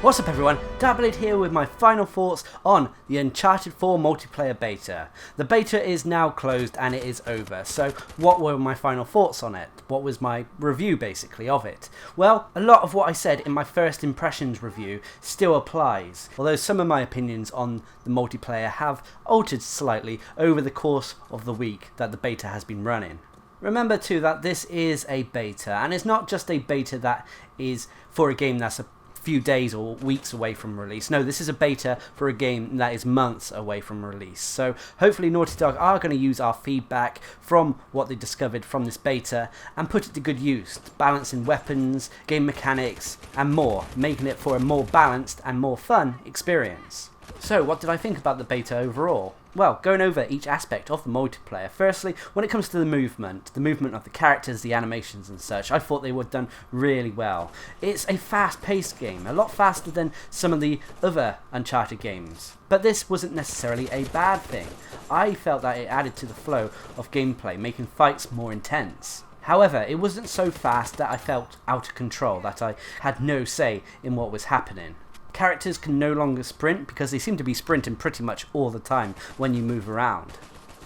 What's up everyone, Darcblade here with my final thoughts on the Uncharted 4 multiplayer beta. The beta is now closed and it is over, so what were my final thoughts on it? What was my review basically of it? Well, a lot of what I said in my first impressions review still applies, although some of my opinions on the multiplayer have altered slightly over the course of the week that the beta has been running. Remember too that this is a beta, and it's not just a beta that is for a game that's a few days or weeks away from release. No, this is a beta for a game that is months away from release. So hopefully Naughty Dog are going to use our feedback from what they discovered from this beta and put it to good use, balancing weapons, game mechanics and more, making it for a more balanced and more fun experience. So what did I think about the beta overall? Well, going over each aspect of the multiplayer. Firstly, when it comes to the movement of the characters, the animations and such, I thought they were done really well. It's a fast-paced game, a lot faster than some of the other Uncharted games. But this wasn't necessarily a bad thing. I felt that it added to the flow of gameplay, making fights more intense. However, it wasn't so fast that I felt out of control, that I had no say in what was happening. Characters can no longer sprint because they seem to be sprinting pretty much all the time when you move around.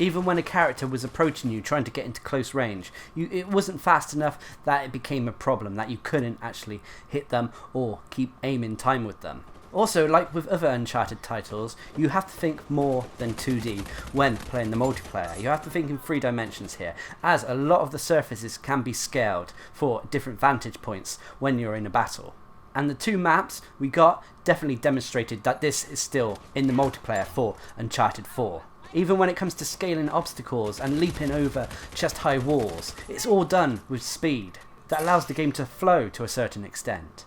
Even when a character was approaching you trying to get into close range, it wasn't fast enough that it became a problem, that you couldn't actually hit them or keep aim in time with them. Also, like with other Uncharted titles, you have to think more than 2D when playing the multiplayer. You have to think in 3 dimensions here, as a lot of the surfaces can be scaled for different vantage points when you're in a battle. And the 2 maps we got definitely demonstrated that this is still in the multiplayer for Uncharted 4. Even when it comes to scaling obstacles and leaping over chest-high walls, it's all done with speed that allows the game to flow to a certain extent.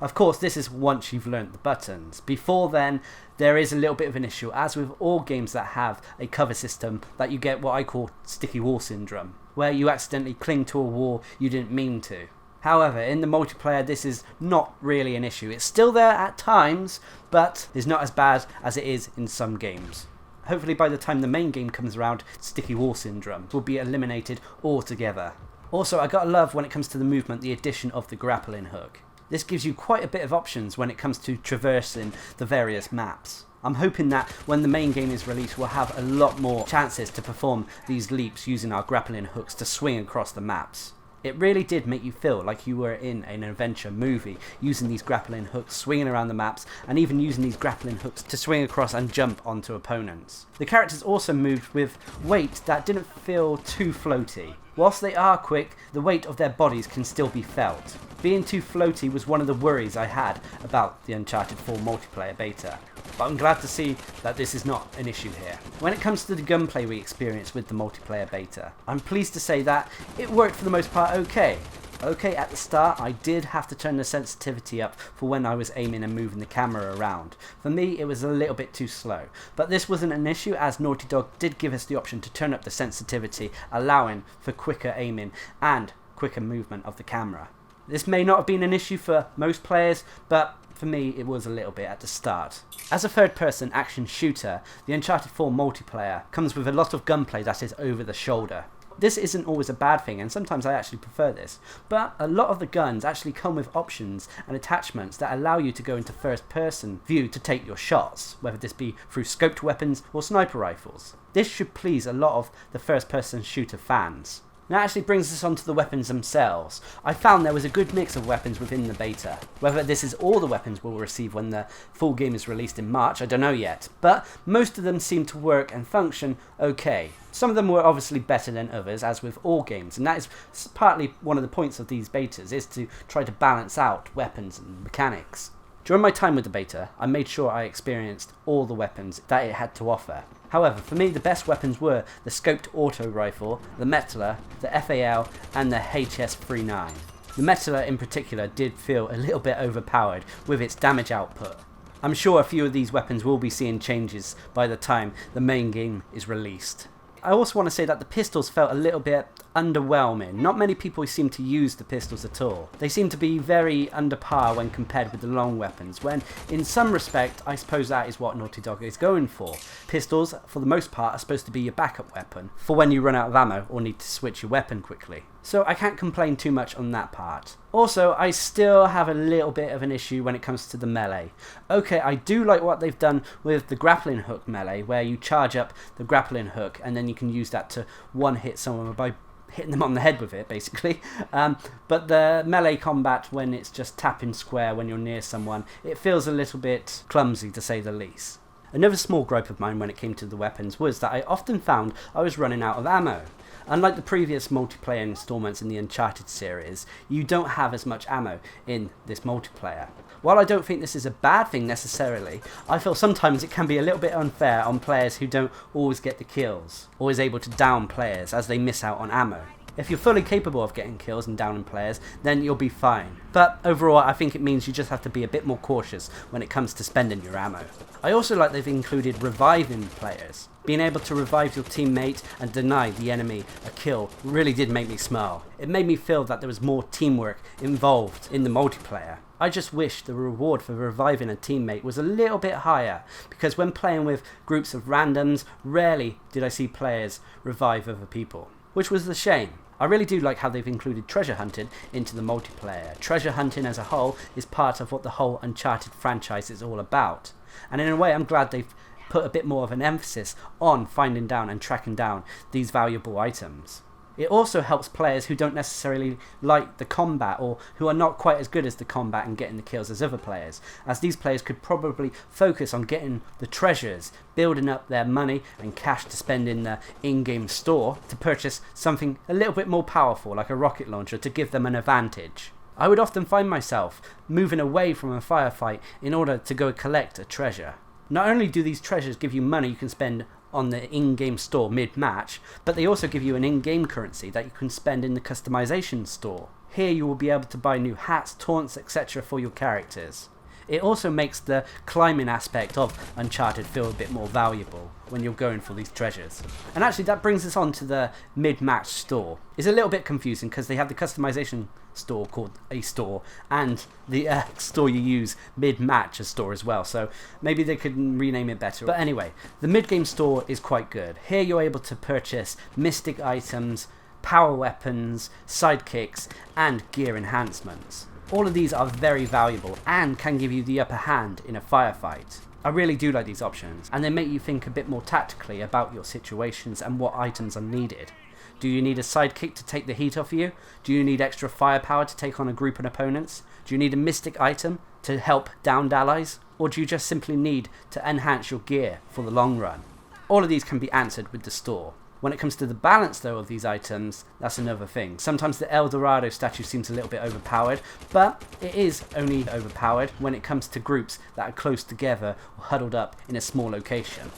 Of course, this is once you've learnt the buttons. Before then, there is a little bit of an issue, as with all games that have a cover system, that you get what I call sticky wall syndrome, where you accidentally cling to a wall you didn't mean to. However, in the multiplayer this is not really an issue. It's still there at times, but it's not as bad as it is in some games. Hopefully by the time the main game comes around, sticky wall syndrome will be eliminated altogether. Also, I gotta love when it comes to the movement, the addition of the grappling hook. This gives you quite a bit of options when it comes to traversing the various maps. I'm hoping that when the main game is released we'll have a lot more chances to perform these leaps using our grappling hooks to swing across the maps. It really did make you feel like you were in an adventure movie, using these grappling hooks, swinging around the maps, and even using these grappling hooks to swing across and jump onto opponents. The characters also moved with weight that didn't feel too floaty. Whilst they are quick, the weight of their bodies can still be felt. Being too floaty was one of the worries I had about the Uncharted 4 multiplayer beta. But I'm glad to see that this is not an issue here. When it comes to the gunplay we experienced with the multiplayer beta, I'm pleased to say that it worked for the most part okay. Okay, at the start I did have to turn the sensitivity up for when I was aiming and moving the camera around. For me it was a little bit too slow, but this wasn't an issue as Naughty Dog did give us the option to turn up the sensitivity, allowing for quicker aiming and quicker movement of the camera. This may not have been an issue for most players, but for me it was a little bit at the start. As a third-person action shooter, the Uncharted 4 multiplayer comes with a lot of gunplay that is over the shoulder. This isn't always a bad thing, and sometimes I actually prefer this, but a lot of the guns actually come with options and attachments that allow you to go into first-person view to take your shots, whether this be through scoped weapons or sniper rifles. This should please a lot of the first-person shooter fans. That actually brings us on to the weapons themselves. I found there was a good mix of weapons within the beta. Whether this is all the weapons we'll receive when the full game is released in March, I don't know yet, but most of them seem to work and function okay. Some of them were obviously better than others, as with all games, and that is partly one of the points of these betas, is to try to balance out weapons and mechanics. During my time with the beta, I made sure I experienced all the weapons that it had to offer. However, for me the best weapons were the scoped auto rifle, the Metler, the FAL and the HS-39. The Metler in particular did feel a little bit overpowered with its damage output. I'm sure a few of these weapons will be seeing changes by the time the main game is released. I also want to say that the pistols felt a little bit underwhelming. Not many people seem to use the pistols at all. They seem to be very under par when compared with the long weapons, when in some respect I suppose that is what Naughty Dog is going for. Pistols, for the most part, are supposed to be your backup weapon for when you run out of ammo or need to switch your weapon quickly. So I can't complain too much on that part. Also, I still have a little bit of an issue when it comes to the melee. Okay, I do like what they've done with the grappling hook melee, where you charge up the grappling hook and then you can use that to one-hit someone by hitting them on the head with it, basically. But the melee combat, when it's just tapping square when you're near someone, it feels a little bit clumsy, to say the least. Another small gripe of mine when it came to the weapons was that I often found I was running out of ammo. Unlike the previous multiplayer installments in the Uncharted series, you don't have as much ammo in this multiplayer. While I don't think this is a bad thing necessarily, I feel sometimes it can be a little bit unfair on players who don't always get the kills, always able to down players as they miss out on ammo. If you're fully capable of getting kills and downing players, then you'll be fine. But overall, I think it means you just have to be a bit more cautious when it comes to spending your ammo. I also like they've included reviving players. Being able to revive your teammate and deny the enemy a kill really did make me smile. It made me feel that there was more teamwork involved in the multiplayer. I just wish the reward for reviving a teammate was a little bit higher, because when playing with groups of randoms, rarely did I see players revive other people, which was a shame. I really do like how they've included treasure hunting into the multiplayer. Treasure hunting as a whole is part of what the whole Uncharted franchise is all about. And in a way, I'm glad they've put a bit more of an emphasis on finding down and tracking down these valuable items. It also helps players who don't necessarily like the combat, or who are not quite as good as the combat and getting the kills as other players, as these players could probably focus on getting the treasures, building up their money and cash to spend in the in-game store to purchase something a little bit more powerful, like a rocket launcher, to give them an advantage. I would often find myself moving away from a firefight in order to go collect a treasure. Not only do these treasures give you money you can spend on the in-game store mid-match, but they also give you an in-game currency that you can spend in the customization store. Here you will be able to buy new hats, taunts, etc. for your characters. It also makes the climbing aspect of Uncharted feel a bit more valuable when you're going for these treasures. And actually that brings us on to the mid-match store. It's a little bit confusing because they have the customization store called a store, and the store you use mid-match a store as well, so maybe they could rename it better. But anyway, the mid-game store is quite good. Here you're able to purchase mystic items, power weapons, sidekicks, and gear enhancements. All of these are very valuable and can give you the upper hand in a firefight. I really do like these options, and they make you think a bit more tactically about your situations and what items are needed. Do you need a sidekick to take the heat off you? Do you need extra firepower to take on a group of opponents? Do you need a mystic item to help downed allies? Or do you just simply need to enhance your gear for the long run? All of these can be answered with the store. When it comes to the balance though of these items, that's another thing. Sometimes the El Dorado statue seems a little bit overpowered, but it is only overpowered when it comes to groups that are close together or huddled up in a small location.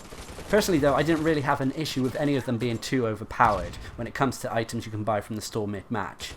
Personally though, I didn't really have an issue with any of them being too overpowered when it comes to items you can buy from the store mid-match.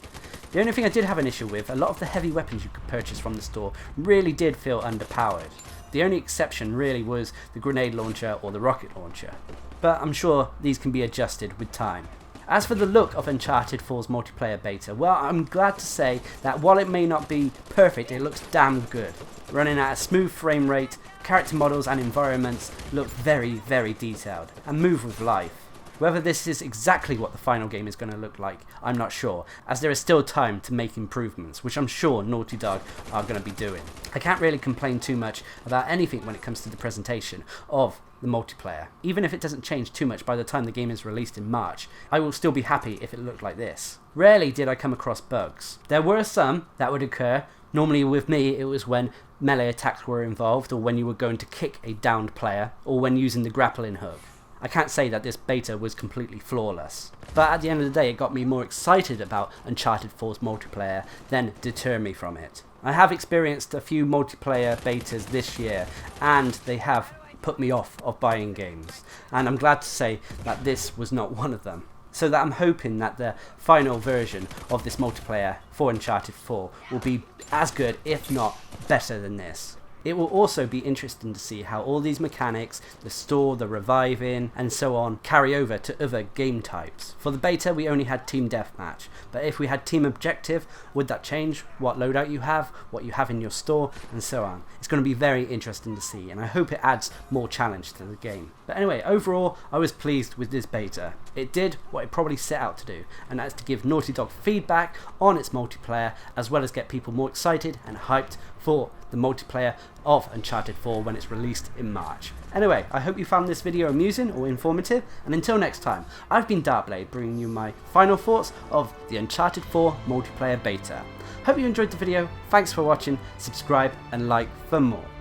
The only thing I did have an issue with, a lot of the heavy weapons you could purchase from the store really did feel underpowered. The only exception really was the grenade launcher or the rocket launcher, but I'm sure these can be adjusted with time. As for the look of Uncharted 4's multiplayer beta, well, I'm glad to say that while it may not be perfect, it looks damn good. Running at a smooth frame rate, character models and environments look very, very detailed and move with life. Whether this is exactly what the final game is going to look like, I'm not sure, as there is still time to make improvements, which I'm sure Naughty Dog are going to be doing. I can't really complain too much about anything when it comes to the presentation of the multiplayer. Even if it doesn't change too much by the time the game is released in March, I will still be happy if it looked like this. Rarely did I come across bugs. There were some that would occur. Normally with me it was when melee attacks were involved, or when you were going to kick a downed player, or when using the grappling hook. I can't say that this beta was completely flawless, but at the end of the day it got me more excited about Uncharted 4's multiplayer than deter me from it. I have experienced a few multiplayer betas this year, and they have put me off of buying games, and I'm glad to say that this was not one of them. So that I'm hoping that the final version of this multiplayer for Uncharted 4 will be as good, if not better than this. It will also be interesting to see how all these mechanics, the store, the reviving, and so on, carry over to other game types. For the beta, we only had Team Deathmatch, but if we had Team Objective, would that change what loadout you have, what you have in your store, and so on? It's going to be very interesting to see, and I hope it adds more challenge to the game. But anyway, overall, I was pleased with this beta. It did what it probably set out to do, and that's to give Naughty Dog feedback on its multiplayer, as well as get people more excited and hyped for the multiplayer of Uncharted 4 when it's released in March. Anyway, I hope you found this video amusing or informative, and until next time, I've been Darcblade, bringing you my final thoughts of the Uncharted 4 multiplayer beta. Hope you enjoyed the video, thanks for watching, subscribe and like for more.